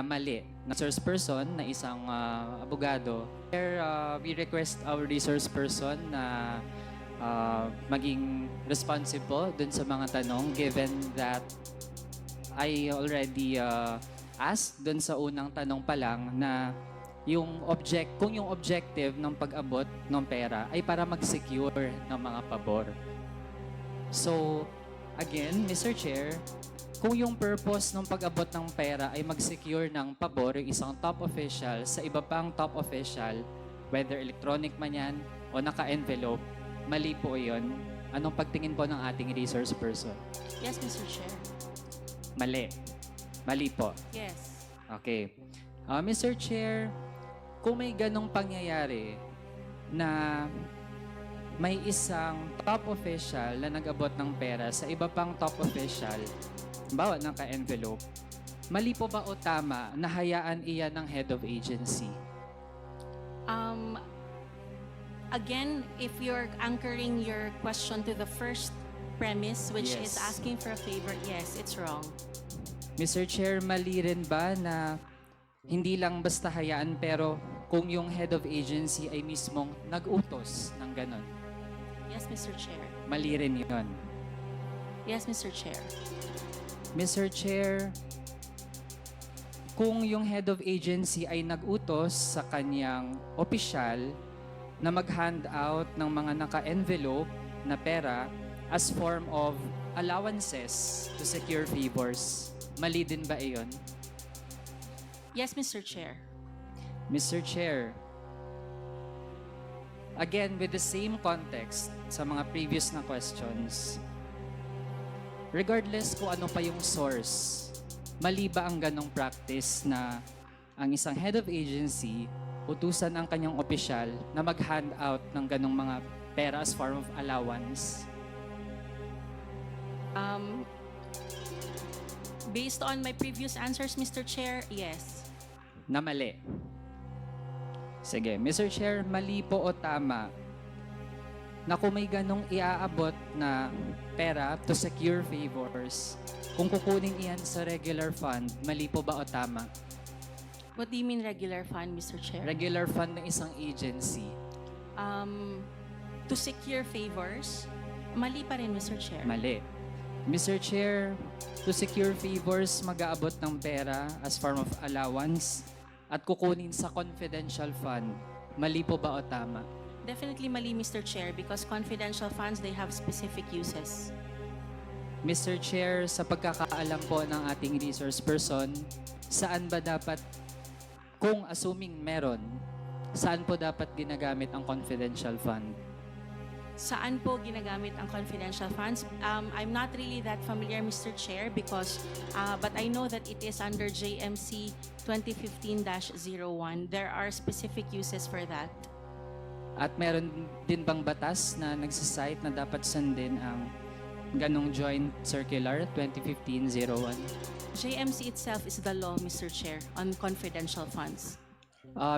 mali na resource person na isang abogado. Here, we request our resource person na maging responsible dun sa mga tanong given that I already asked dun sa unang tanong pa lang na kung yung objective ng pag-abot ng pera ay para mag-secure ng mga pabor. So, again, Mr. Chair, kung yung purpose ng pag-abot ng pera ay mag-secure ng pabor yung isang top official sa iba pang top official, whether electronic man yan o naka-envelope, mali po yun. Anong pagtingin po ng ating resource person? Yes, Mr. Chair. Mali. Mali po. Yes. Okay. Mr. Chair, kung may ganong pangyayari na may isang top official na nag-abot ng pera sa iba pang top official, bawa ng ka-envelope, mali po ba o tama na hayaan iyan ng head of agency? Again, if you're anchoring your question to the first premise, which Yes. is asking for a favor, yes, it's wrong. Mr. Chair, mali rin ba na hindi lang basta hayaan pero kung yung head of agency ay mismong nag-utos ng ganon? Yes, Mr. Chair. Mali rin yun. Yes, Mr. Chair. Mr. Chair, kung yung head of agency ay nag-utos sa kanyang opisyal na mag-hand out ng mga naka-envelope na pera as form of allowances to secure favors, mali din ba iyon? Yes, Mr. Chair. Mr. Chair, again, with the same context sa mga previous na questions, regardless kung ano pa yung source, mali ba ang ganong practice na ang isang head of agency utusan ang kanyang opisyal na mag-hand out ng ganong mga pera as form of allowance? Based on my previous answers, Mr. Chair, yes. Na mali. Sige, Mr. Chair, mali po o tama na kung may ganong iaabot na pera to secure favors, kung kukunin iyan sa regular fund, mali po ba o tama? What do you mean regular fund, Mr. Chair? Regular fund ng isang agency. To secure favors, mali pa rin, Mr. Chair. Mali. Mr. Chair, to secure favors, mag-aabot ng pera as form of allowance at kukunin sa confidential fund. Mali po ba o tama? Definitely mali, Mr. Chair, because confidential funds, they have specific uses. Mr. Chair, sa pagkakaalam po ng ating resource person, saan ba dapat, kung assuming meron, saan po dapat ginagamit ang confidential fund? Saan po ginagamit ang confidential funds? I'm not really that familiar, Mr. Chair, because but I know that it is under JMC 2015-01. There are specific uses for that. At meron din bang batas na nagsasite na dapat sundin ang ganong joint circular 2015-01? JMC itself is the law, Mr. Chair, on confidential funds.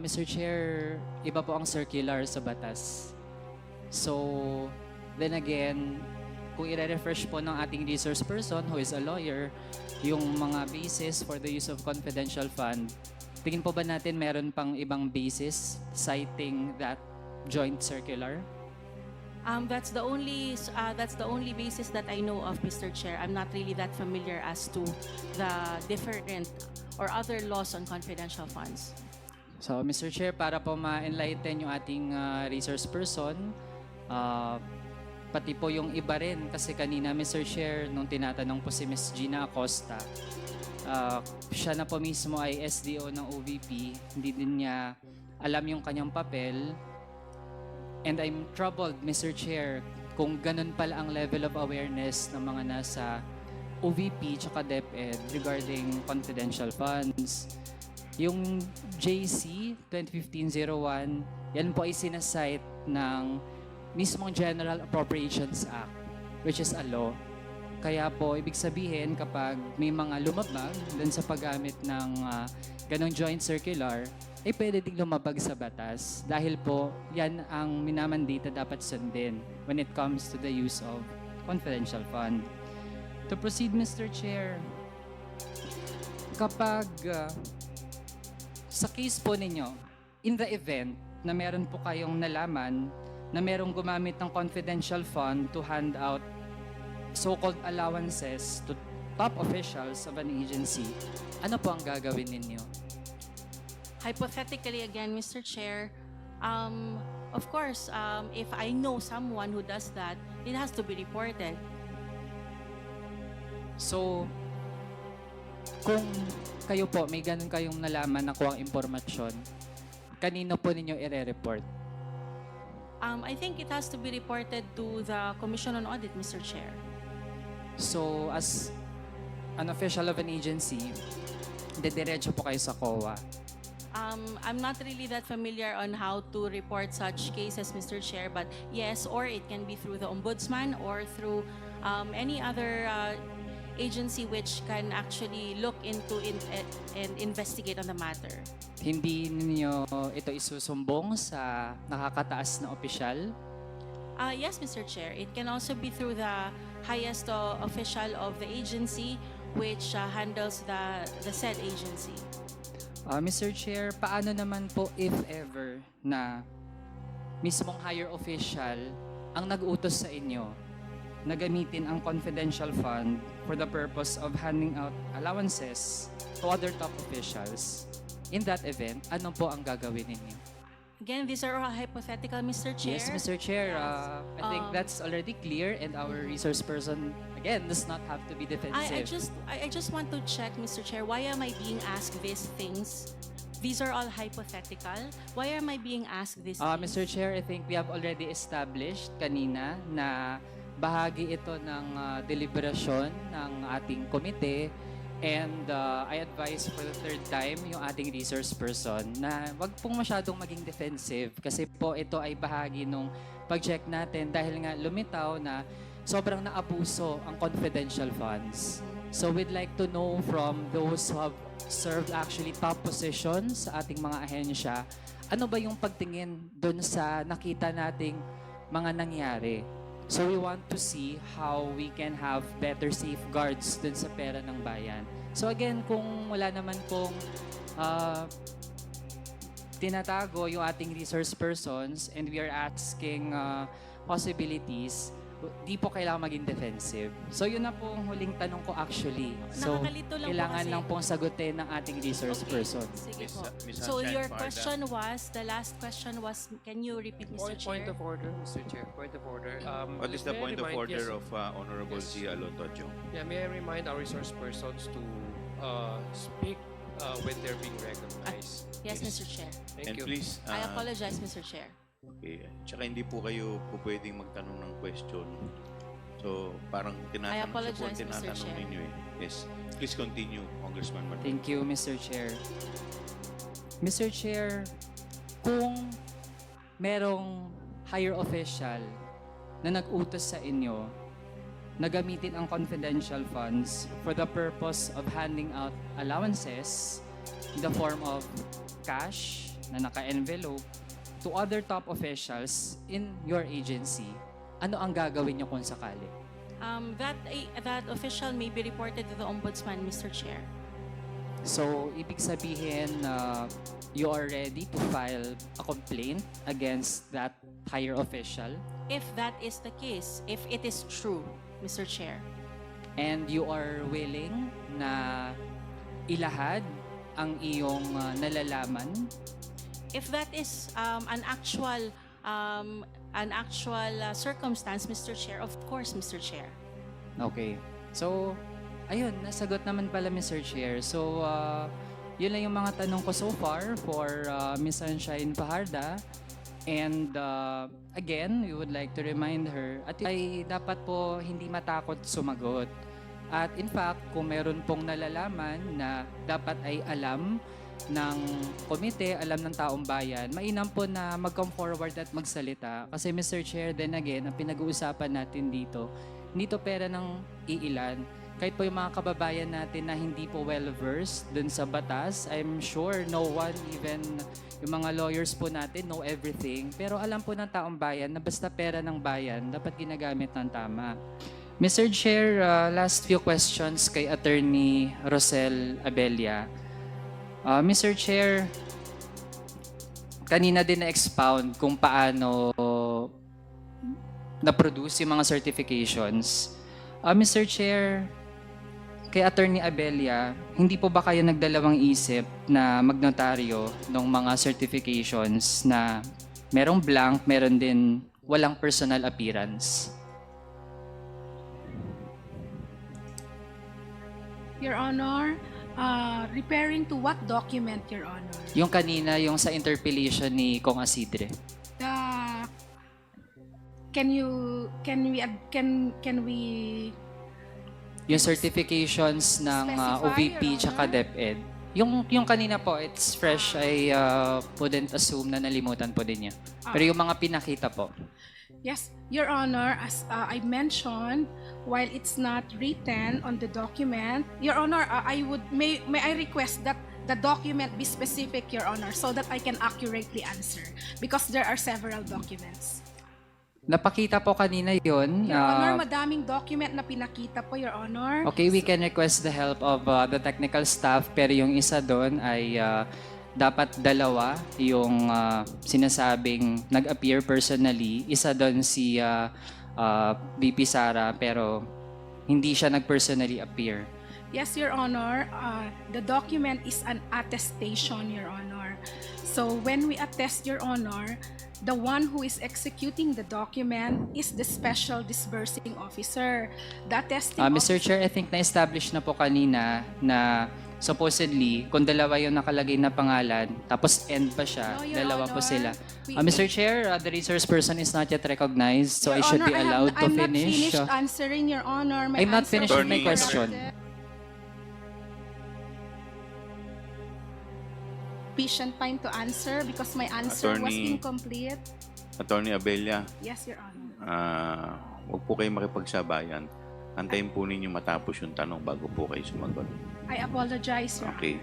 Mr. Chair, iba po ang circular sa batas. So, then again, kung i-refresh po ng ating resource person who is a lawyer, yung mga basis for the use of confidential fund, tingin po ba natin meron pang ibang basis citing that joint circular? That's the only basis that I know of, Mr. Chair. I'm not really that familiar as to the different or other laws on confidential funds. So, Mr. Chair, para po ma-enlighten yung ating resource person, pati po yung iba rin, kasi kanina, Mr. Chair, nung tinatanong po si Ms. Gina Acosta, siya na po mismo ay SDO ng OVP, hindi din niya alam yung kanyang papel. And I'm troubled, Mr. Chair, kung ganun pala ang level of awareness ng mga nasa OVP tsaka DepEd regarding confidential funds. Yung JC 2015-01, yan po ay sinasite ng mismong General Appropriations Act, which is a law. Kaya po, ibig sabihin, kapag may mga lumabag dun sa paggamit ng ganong joint circular, ay pwede ding lumabag sa batas dahil po yan ang minamandita dapat sundin when it comes to the use of confidential fund. To proceed, Mr. Chair, kapag Sa case po ninyo, in the event na meron po kayong nalaman na merong gumamit ng confidential fund to hand out so-called allowances to top officials of an agency, ano po ang gagawin ninyo? Hypothetically, again, Mr. Chair, of course, if I know someone who does that, it has to be reported. So, kung kayo po, may ganun kayong nalaman na kuwang impormasyon, kanino po ninyo ire-report? I think it has to be reported to the Commission on Audit, Mr. Chair. So, as an official of an agency, dediretso po kayo sa COA. I'm not really that familiar on how to report such cases, Mr. Chair, but yes, or it can be through the Ombudsman or through any other agency which can actually look into and investigate on the matter. Hindi ninyo ito isusumbong sa nakakataas na opisyal? Yes, Mr. Chair. It can also be through the highest official of the agency which handles the said agency. Mr. Chair, paano naman po if ever na mismong higher official ang nag-utos sa inyo na gamitin ang confidential fund for the purpose of handing out allowances to other top officials? In that event, ano po ang gagawin ninyo? Again, these are all hypothetical, Mr. Chair. Yes, Mr. Chair, Yes. I think that's already clear and our resource person, again, does not have to be defensive. I just want to check, Mr. Chair, why am I being asked these things? These are all hypothetical. Why am I being asked these things? Mr. Chair, I think we have already established kanina na bahagi ito ng deliberasyon ng ating komite. And I advise for the third time yung ating resource person na wag pong masyadong maging defensive kasi po ito ay bahagi nung pag-check natin dahil nga lumitaw na sobrang naabuso ang confidential funds. So we'd like to know from those who have served actually top positions sa ating mga ahensya, ano ba yung pagtingin dun sa nakita nating mga nangyari? So we want to see how we can have better safeguards dun sa pera ng bayan. So again, kung wala naman pong tinatago yung ating resource persons and we are asking possibilities, di po kailangan maging defensive. So yun na po ang huling tanong ko actually. So Nakakalito lang po kailangan kasi- lang pong sagutin ng ating resource Okay, person. Sige Miss- po. Miss So Sunshine your Farda. question was, the last question was, can you repeat, Mr. Point Chair? of order, Mr. Chair. Point of order. What is the may I point of remind- order yes, of Honorable Yes. C. Alontojo? Yeah, may I remind our resource persons to speak when they're being recognized. Yes, Yes. Mr. Chair. Thank And you. please, I apologize, Mr. Chair. okay, tsaka hindi po kayo po pwedeng magtanong ng question. So, parang I siya po ang apologize, Mr. tinatanong Chair. ninyo eh. Yes. Please continue, Congressman Martin. Thank you, Mr. Chair. Mr. Chair, kung merong higher official na nag-utos sa inyo na gamitin ang confidential funds for the purpose of handing out allowances in the form of cash na naka-envelope to other top officials in your agency, ano ang gagawin niyo kung sakali? That official may be reported to the Ombudsman, Mr. Chair. So, ibig sabihin, you are ready to file a complaint against that higher official If that is the case, if it is true, Mr. Chair. and you are willing na ilahad ang iyong nalalaman. If that is an actual circumstance, Mr. Chair, of course, Mr. Chair. Okay. So, ayun, nasagot naman pala, Mr. Chair. So, yun lang yung mga tanong ko so far for Ms. Sunshine Fajarda. And again, we would like to remind her at ay dapat po hindi matakot sumagot. At in fact, kung meron pong nalalaman na dapat ay alam ng komite, alam ng taong bayan, mainam po na mag-come forward at magsalita. Kasi Mr. Chair, then again, ang pinag-uusapan natin dito, hindi to pera ng iilan. Kahit po yung mga kababayan natin na hindi po well-versed dun sa batas, I'm sure no one, even yung mga lawyers po natin, know everything. Pero alam po ng taong bayan na basta pera ng bayan, dapat ginagamit ng tama. Mr. Chair, last few questions kay Attorney Rosel Abella. Mr. Chair, kanina din na-expound kung paano na-produce yung mga certifications. Mr. Chair, kay Attorney Abella, hindi po ba kayo nagdalawang isip na magnotaryo ng mga certifications na merong blank, meron din walang personal appearance? Your Honor, referring to what document, Your Honor? Yung kanina, yung sa interpellation ni Kong Asidre. The can we Yung certifications ng Specify, OVP Your tsaka Honor? DepEd. Yung kanina po, it's fresh. I wouldn't assume na nalimutan po din niya. Pero yung mga pinakita po. Yes, Your Honor, as I mentioned, while it's not written on the document, Your Honor, may I request that the document be specific, Your Honor, so that I can accurately answer, because there are several documents. Napakita po kanina yun. Your Honor, madaming document na pinakita po, Your Honor. Okay, we can request the help of the technical staff, pero yung isa doon ay dapat dalawa yung sinasabing nag-appear personally. Isa doon si VP Sara, pero hindi siya nag-personally appear. Yes, Your Honor. The document is an attestation, Your Honor. So when we attest, Your Honor, the one who is executing the document is the special disbursing officer. The attesting Mr. Chair, I think na-establish na po kanina na supposedly, kung dalawa yung nakalagay na pangalan, tapos end pa siya, No, Your dalawa po Honor. sila. We- Mr. Chair, the resource person is not yet recognized, so I Your should Honor, be allowed to I'm not finish. finished answering, Your Honor. My I'm not answer finished was with my question. corrected. Sufficient time to answer because my answer was Attorney- incomplete. Attorney Abella, Yes, Your Honor. huwag po kayo makipagsabayan. Antayin po ninyo matapos yung tanong bago po kayo sumagot. I apologize, Your Honor. Okay.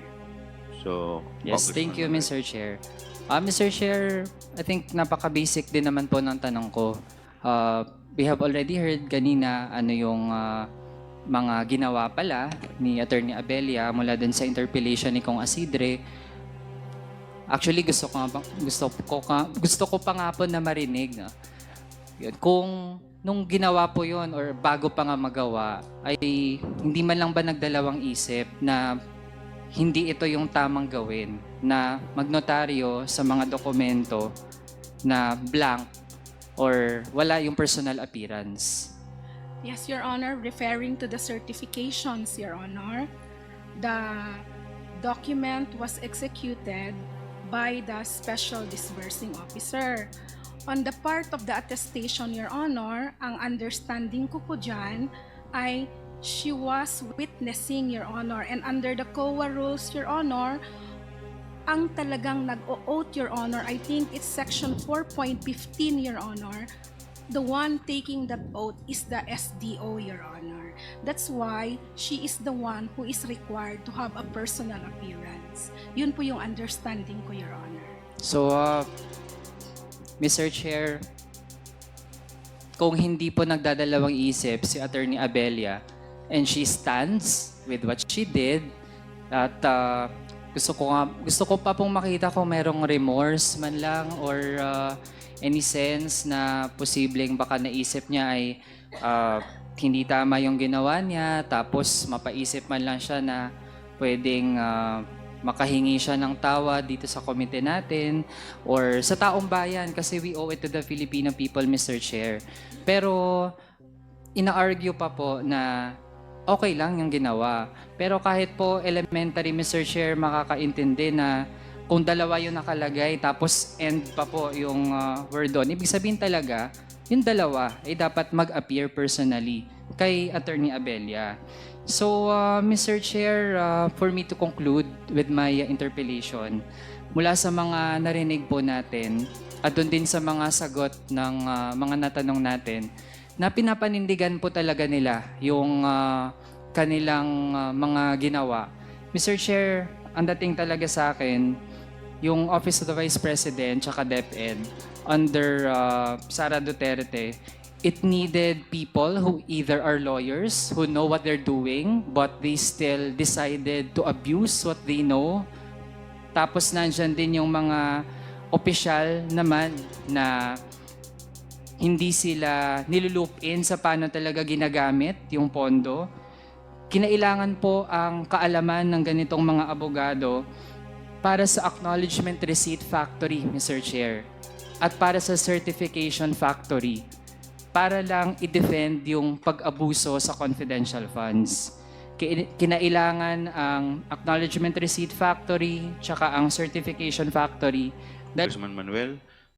So, Yes, thank you, Congressman Mr. Chair. Mr. Chair, I think napaka-basic din naman po ng tanong ko. We have already heard kanina ano yung mga ginawa pala ni Attorney Abella mula dun sa interpellation ni Kong Asidre. Actually, gusto ko pa nga po na marinig. No? Yun, kung nung ginawa po yon or bago pa nga magawa, ay hindi man lang ba nagdalawang isip na hindi ito yung tamang gawin na magnotaryo sa mga dokumento na blank or wala yung personal appearance. Yes, Your Honor. Referring to the certifications, Your Honor, the document was executed by the Special Disbursing Officer. On the part of the attestation, Your Honor, ang understanding ko po dyan ay she was witnessing, Your Honor, and under the COA rules, Your Honor, ang talagang nag-o-oath, Your Honor, I think it's section 4.15, Your Honor, the one taking that oath is the SDO, Your Honor. That's why she is the one who is required to have a personal appearance. Yun po yung understanding ko, Your Honor. So, Mr. Chair, kung hindi po nagdadalawang isip si Attorney Abella and she stands with what she did at gusto ko pa pong makita kung merong remorse man lang or any sense na posibleng baka naisip niya ay hindi tama yung ginawa niya tapos mapaisip man lang siya na pwedeng makahingi siya ng tawa dito sa komite natin or sa taong bayan kasi we owe it to the Filipino people, Mr. Chair. Pero ina-argue pa po na okay lang yung ginawa. Pero kahit po elementary, Mr. Chair, makakaintindi na kung dalawa yung nakalagay tapos end pa po yung word doon, ibig sabihin talaga, yung dalawa ay dapat mag-appear personally kay Attorney Abella. So, Mr. Chair, for me to conclude with my interpellation, mula sa mga narinig po natin at doon din sa mga sagot ng mga natanong natin, na pinapanindigan po talaga nila yung kanilang mga ginawa. Mr. Chair, ang dating talaga sa akin, yung Office of the Vice President tsaka DepEd under Sara Duterte, it needed people who either are lawyers, who know what they're doing, but they still decided to abuse what they know. Tapos nandyan din yung mga opisyal naman na hindi sila niluloop in sa paano talaga ginagamit yung pondo, kinailangan po ang kaalaman ng ganitong mga abogado para sa Acknowledgement Receipt Factory, Mr. Chair, at para sa Certification Factory, para lang i-defend yung pag-abuso sa confidential funds. Kinailangan ang Acknowledgement Receipt Factory tsaka ang Certification Factory Congressman Manuel,